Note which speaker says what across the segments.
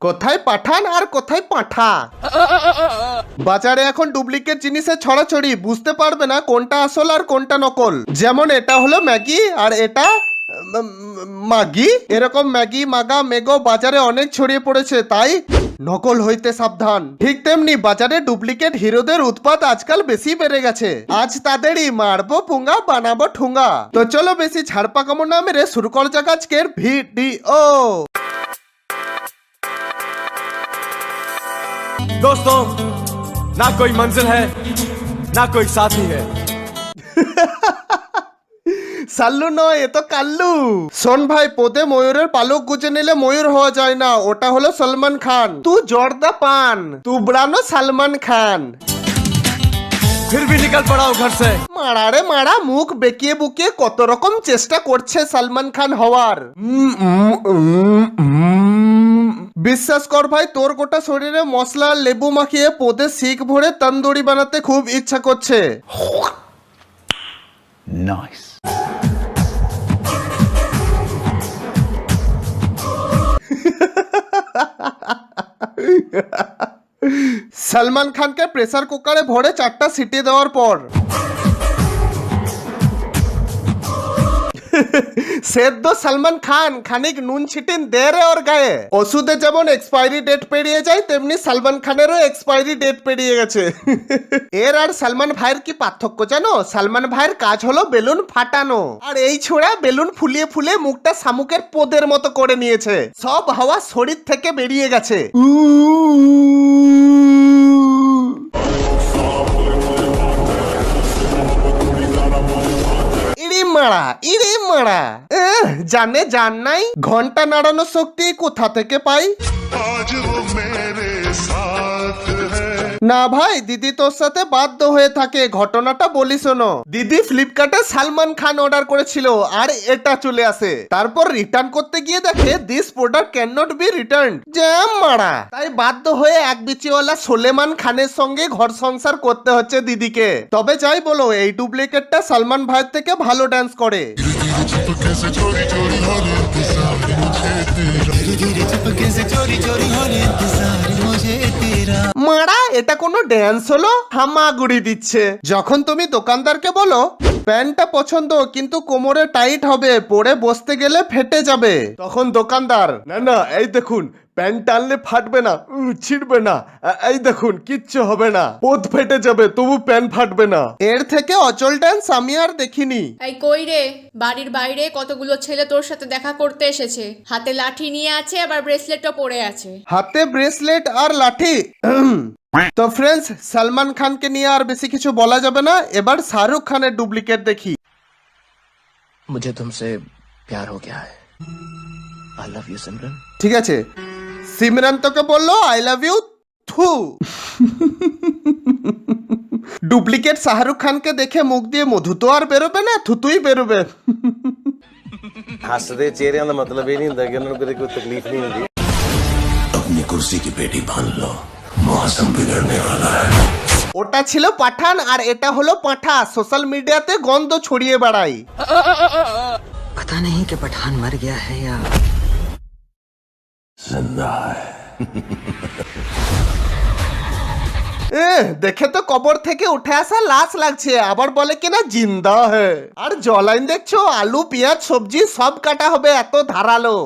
Speaker 1: কোথায় পাঠান আর কোথায় পাঠা। বাজারে এখন ডুপ্লিকেট জিনিসের ছড়াছড়ি, বুঝতে পারবে না কোনটা আসল আর কোনটা নকল। যেমন এটা হলো ম্যাগি আর এটা মাগি। এরকম ম্যাগি মাগা মেগো বাজারে অনেক ছড়িয়ে পড়েছে, তাই নকল হইতে সাবধান। ঠিক তেমনি বাজারে ডুপ্লিকেট হিরোদের উৎপাত আজকাল বেশি বেড়ে গেছে। আজ তাদেরই মারবো পুঙ্গা বানাবো ঠুঙ্গা। তো চলো বেশি ছাড়পা কামো না মেরে শুরু করা যাক আজকের ভিডিও।
Speaker 2: दोस्तों, ना कोई मंजिल है ना कोई साथी है।
Speaker 1: সাল্লু নয়, এ তো কাল্লু। শোন ভাই, পোদে ময়ূরের পালক গুজে নিলে ময়ূর হওয়া যায় না, ওটা হলো সলমান খান। তু জর্দা পান, তু ব্রানো সালমান খান।
Speaker 2: फिर भी निकल पड़ा हूँ घर से।
Speaker 1: মারা রে মারা, মুখ বেঁকিয়ে বুকিয়ে কত রকম চেষ্টা করছে সালমান খান হওয়ার। বিশ্বাস কর ভাই, তোর গোটা শরীরে মশলা লেবু মাখিয়ে পোদে শিক ভরে তন্দুরি বানাতে খুব ইচ্ছা করছে।
Speaker 3: Nice.
Speaker 1: সলমান খানকে প্রেসার কুকারে ভরে 4টা সিটি দেওয়ার পর সেদ্ধ সলমান খান খানিক নুন ছিটিন দে রে ওর গায়ে। ওষুধে যেমন এক্সপায়ারি ডেট পেরিয়ে যায়, তেমনি সলমান খানেরও এক্সপায়ারি ডেট পেরিয়ে গেছে। এর আর সলমান ভাইয়ের কি পার্থক্য জানো? সলমান ভাইয়ের কাজ হলো বেলুন ফাটানো, আর এই ছোড়া বেলুন ফুলিয়ে ফুলিয়ে মুখটা শামুকের পোদের মতো করে নিয়েছে। সব হাওয়া শরীর থেকে বেরিয়ে গেছে। ইরে মারা, জানে জান নাই ঘন্টা নাড়ানো শক্তি কোথা থেকে পাই। না ভাই, দিদি তোর সাথে বাধ্য হয়ে থাকে। ঘটনাটা বলি শোনো। দিদি ফ্লিপকার্টে সালমান খান অর্ডার করেছিল আর এটা চলে আসে। তারপর রিটার্ন করতে গিয়ে দেখে this product can not be return. জ্যাম মারা, তাই বাধ্য হয়ে এক বিচিওয়ালা সোলেমান খানের সঙ্গে ঘর সংসার করতে হচ্ছে দিদিকে। তবে যাই বলো, এই ডুপ্লিকেটটা সালমান ভাইয়ের থেকে ভালো ডান্স করে। মারা, এটা কোনো ড্যান্স হলো? হামাগুড়ি দিচ্ছে। যখন তুমি দোকানদারকে বলো প্যান্টটা পছন্দ কিন্তু কোমরে টাইট হবে, পরে বসতে গেলে ফেটে যাবে, তখন দোকানদার না না এই দেখুন প্যান্ট টানলে ফাটবে না, ছিড়বে না, এই দেখুন কিচ্ছু হবে না, পোদ ফেটে যাবে তবু প্যান্ট ফাটবে না। এর থেকে অচল ডান্স আমি আর দেখিনি।
Speaker 4: এই কই রে, বাড়ির বাইরে কতগুলো ছেলে তোর সাথে দেখা করতে এসেছে, হাতে লাঠি নিয়ে আছে, আবার ব্রেসলেটও পরে আছে।
Speaker 1: হাতে ব্রেসলেট আর লাঠি। তো ফ্রেন্ডস, সলমান খানকে নিয়ে আর বেশি কিছু বলা যাবে না। এবার শাহরুখ খানের ডুপ্লিকেট দেখি।
Speaker 5: मुझे तुमसे प्यार हो गया है। आई लव यू सिमरन।
Speaker 1: ঠিক আছে, সিমরান তোকে বললো আই লাভ ইউ। থু। ডুপ্লিকেট শাহরুখ খানকে দেখে মুখ দিয়ে মধু তো আর বেরোবে না, থুতুই বেরোবে।
Speaker 6: हंसते चेहरे का मतलब ये नहीं होता कि उन्होंने कोई तकलीफ नहीं होती।
Speaker 7: अपनी कुर्सी की पेटी बांध लो, मौसम बिगड़ने वाला है।
Speaker 1: ওটা ছিল পাঠান আর এটা হলো পাঠা। সোশ্যাল মিডিয়াতে গন্ধ ছড়িয়ে বেড়ায়।
Speaker 8: पता नहीं कि पठान मर गया है या
Speaker 7: जिंदा है।
Speaker 1: দেখে তো কবর থেকে উঠে আসা লাশ লাগছে, আবার বলে কিনা জিন্দা হে। আর জলাইন দেখছো, আলু পেঁয়াজ সবজি সব কাটা হবে, এত ধারালো।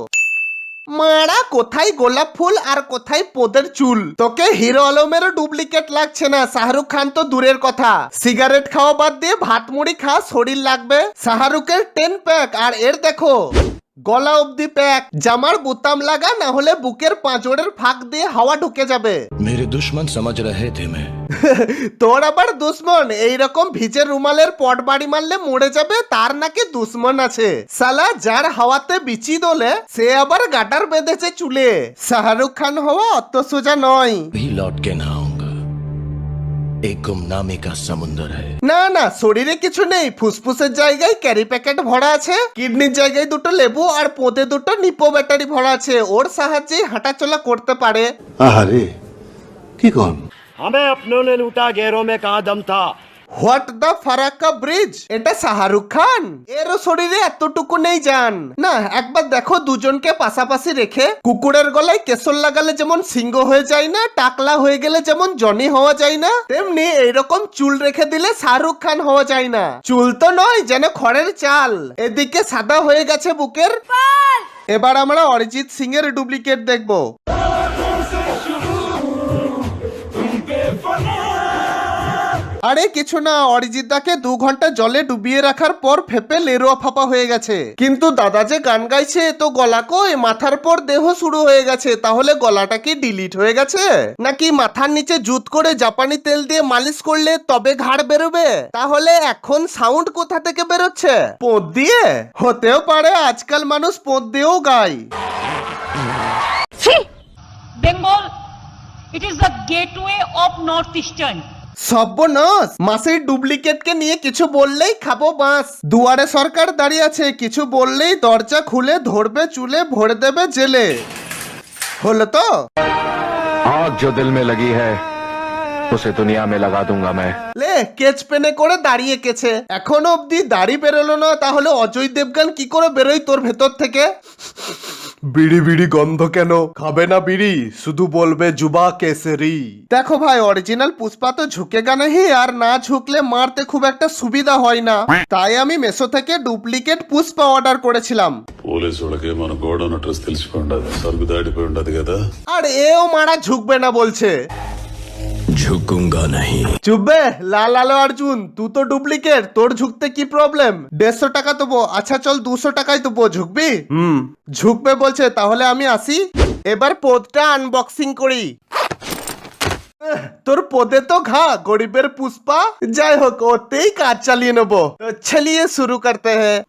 Speaker 1: মারা, কোথায় গোলাপ ফুল আর কোথায় পোদের চুল। তোকে হিরো আলমেরও ডুপ্লিকেট লাগছে না, শাহরুখ খান তো দূরের কথা। সিগারেট খাওয়া বাদ দিয়ে ভাত মুড়ি খা, শরীর লাগবে। শাহরুখের 10 প্যাক আর এর দেখো গলা অব্দি প্যাক। জামার বোতাম লাগা, না হলে বুকের পাঁজরের ফাঁক দিয়ে হাওয়া ঢুকে যাবে।
Speaker 7: मेरे दुश्मन समझ रहे थे मैं।
Speaker 1: তোর আবার দুশ্মন? এইরকম ভিজে রুমালের পট বাড়ি মারলে মরে যাবে, তার নাকি দুশ্মন আছে। সালা যার হাওয়াতে বিচি দোলে সে আবার গাটার বেঁধেছে চুলে। শাহরুখ খান হওয়া অত সোজা নয়।
Speaker 7: भी लौट के ना आऊंगा, एक गुमनामी का समुंदर है।
Speaker 1: না না, শরীরে কিছু নেই, ফুসফুসের জায়গায় ক্যারি প্যাকেট ভরা আছে, কিডনির জায়গায় দুটো লেবু আর পোদে দুটো নিপো ব্যাটারি ভরা আছে। ওর সাহায্যে হাঁটাচলা করতে পারে।
Speaker 7: আরে কি কোন
Speaker 2: हमें अपनों ने लूटा, गैरों में कहाँ दम था।
Speaker 1: হোয়াট দা ফারাক্কা ব্রিজ, এটা শাহরুখ খান? এরও শরীরে এতটুকু নেই জান। না একবার দেখো দুজনকে পাশাপাশি রেখে, কুকুরের গলায় কেশর লাগালে যেমন সিংহ হয়ে যায় না, টাকলা হয়ে গেলে যেমন জনি হওয়া যায় না, তেমনি এইরকম চুল রেখে দিলে শাহরুখ খান হওয়া যায় না। চুল তো নয়, যেন খড়ের চাল, এদিকে সাদা হয়ে গেছে বুকের। এবার আমরা অরিজিৎ সিং এর ডুপ্লিকেট দেখবো। আরে কিছু না, অরিজিৎ দাকে 2 ঘন্টা জলে ডুবিয়ে রাখার পর ফেপে লেরোয়া ফাপা হয়ে গেছে। কিন্তু দাদা যে গান গাইছে তো গলা কই? মাথার পর দেহ শুরু হয়ে গেছে, তাহলে গলাটা কি ডিলিট হয়ে গেছে? নাকি মাথার নিচে জুত করে জাপানি তেল দিয়ে মালিশ করলে তবে ঘাড় বেরোবে? তাহলে এখন সাউন্ড কোথা থেকে বেরোচ্ছে? পোঁত দিয়ে? হতেও পারে, আজকাল মানুষ পোঁত দিয়েও গায়।
Speaker 3: Bengal, it is the gateway of Northeastern.
Speaker 1: সর্বনাশ, মাসের ডুপ্লিকেটকে নিয়ে কিছু বললেই খাবো বাঁশ। দুয়ারে সরকার দাঁড়িয়ে আছে, কিছু বললেই দরজা খুলে ধরবে চুলে, ভরে দেবে জেলে। হলো তো?
Speaker 9: आग जो दिल में लगी है उसे दुनिया में लगा दूंगा मैं।
Speaker 1: লে কেচ পেনে করে দাঁড়িয়ে কেছে, এখনো অব্দি দাড়ি বেরোলো না, তাহলে অজয় দেবগান কি করে বেরোই তোর ভেতর থেকে? বিড়ি বিড়ি গন্ধ কেন? খাবে না বিড়ি, শুধু বলবে জুবা কেসরি। দেখো ভাই, অরিজিনাল পুষ্পা তো ঝুঁকেগা নাহি, আর না ঝুঁকলে মারতে খুব একটা সুবিধা হয় না, তাই আমি মেসো থেকে ডুপ্লিকেট পুষ্পা অর্ডার করেছিলাম।
Speaker 10: పోలీసు వాళ్ళకి మన గోడౌన్ అడ్రస్ తెలిసిపోయి ఉండదు, సరుకు దాటిపోయి ఉండదు కదా।
Speaker 1: আর এও মারা ঝুঁকবে না বলছে।
Speaker 7: झुकूंगा नहीं।
Speaker 1: চুপবে লাল আলো অর্জুন, তুই তো ডুপ্লিকেট, তোর ঝুঁকতে কি প্রবলেম? 150 টাকা দেবো। আচ্ছা চল 200 টাকাই দেবো, ঝুঁকবি? ঝুঁকবে বলছে, তাহলে আমি আসি। এবার পোদটা আনবক্সিং করি। তোর পদে তো ঘা, গরিবের পুষ্পা। যাই হোক, ওতেই কাজ চালিয়ে নেবো। চলিয়ে শুরু করতে হ্যাঁ।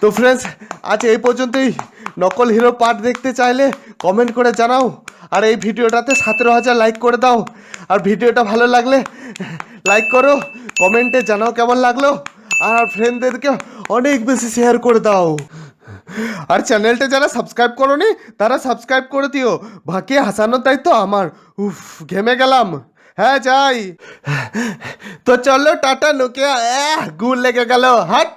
Speaker 1: তো ফ্রেন্ডস, আজ এই পর্যন্তই। নকল হিরো পার্ট দেখতে চাইলে কমেন্ট করে জানাও, আর এই ভিডিওটাতে 17,000 লাইক করে দাও। আর ভিডিওটা ভালো লাগলে লাইক করো, কমেন্টে জানাও কেমন লাগলো, আর ফ্রেন্ডদেরকে অনেক বেশি শেয়ার করে দাও। আর চ্যানেলটা যারা সাবস্ক্রাইব করোনি তারা সাবস্ক্রাইব করে দিও, বাকি হাসানোর দায়িত্ব আমার। উফ, ঘেমে গেলাম। হ্যাঁ যাই। তো চলো টাটা, নোকিয়া। গুড় লেগে গেল, হাট।